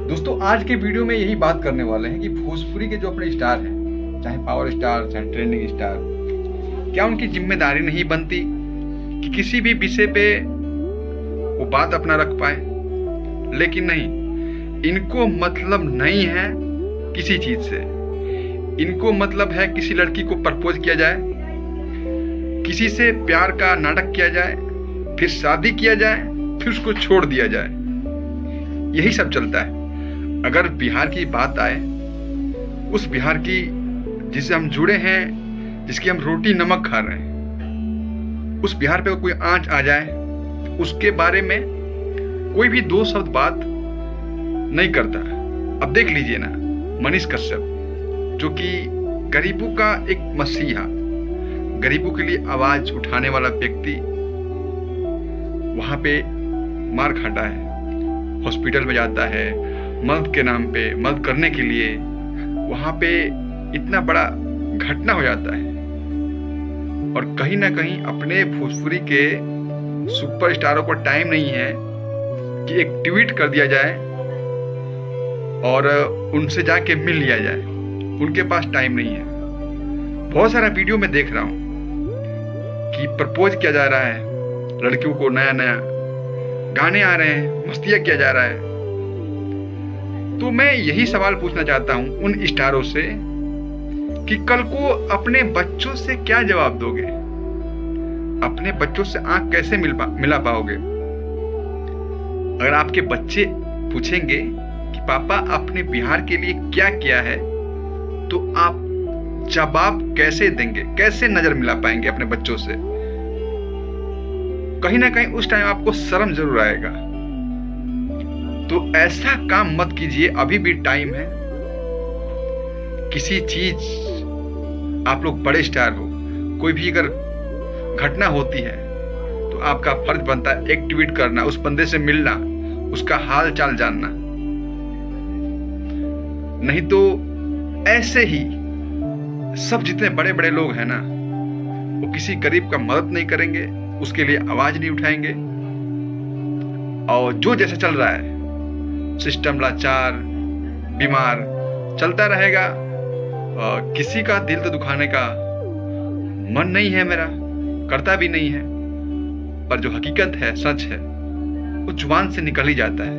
दोस्तों आज के वीडियो में यही बात करने वाले हैं कि भोजपुरी के जो अपने स्टार हैं, चाहे पावर स्टार चाहे ट्रेंडिंग स्टार, क्या उनकी जिम्मेदारी नहीं बनती कि किसी भी विषय पे वो बात अपना रख पाए। लेकिन नहीं, इनको मतलब नहीं है किसी चीज से। इनको मतलब है किसी लड़की को प्रपोज किया जाए, किसी से प्यार का नाटक किया जाए, फिर शादी किया जाए, फिर उसको छोड़ दिया जाए। यही सब चलता है। अगर बिहार की बात आए, उस बिहार की जिससे हम जुड़े हैं, जिसकी हम रोटी नमक खा रहे हैं, उस बिहार पे कोई आंच आ जाए, उसके बारे में कोई भी दो शब्द बात नहीं करता। अब देख लीजिए ना, मनीष कश्यप जो कि गरीबों का एक मसीहा, गरीबों के लिए आवाज उठाने वाला व्यक्ति, वहां पे मार खाता है, हॉस्पिटल में जाता है मदद के नाम पे, मदद करने के लिए। वहां पे इतना बड़ा घटना हो जाता है और कहीं ना कहीं अपने भोजपुरी के सुपरस्टारों को टाइम नहीं है कि एक ट्वीट कर दिया जाए और उनसे जाके मिल लिया जाए। उनके पास टाइम नहीं है। बहुत सारा वीडियो में देख रहा हूं कि प्रपोज किया जा रहा है लड़कियों को, नया नया गाने आ रहे हैं, मस्तियां किया जा रहा है। तो मैं यही सवाल पूछना चाहता हूं उन स्टारों से कि कल को अपने बच्चों से क्या जवाब दोगे? अपने बच्चों से आंख कैसे मिला पाओगे? अगर आपके बच्चे पूछेंगे कि पापा आपने बिहार के लिए क्या किया है, तो आप जवाब कैसे देंगे? कैसे नजर मिला पाएंगे अपने बच्चों से? कहीं ना कहीं उस टाइम आपको शर्म जरूर आएगा। तो ऐसा काम मत कीजिए, अभी भी टाइम है। किसी चीज, आप लोग बड़े स्टार हो, कोई भी अगर घटना होती है तो आपका फर्ज बनता है एक ट्वीट करना, उस बंदे से मिलना, उसका हाल चाल जानना। नहीं तो ऐसे ही सब जितने बड़े बड़े लोग हैं ना, वो किसी गरीब का मदद नहीं करेंगे, उसके लिए आवाज नहीं उठाएंगे। और जो जैसे चल रहा है, सिस्टम लाचार, बीमार चलता रहेगा। किसी का दिल तो दुखाने का मन नहीं है मेरा, करता भी नहीं है। पर जो हकीकत है, सच है, वो जुबान से निकल ही जाता है।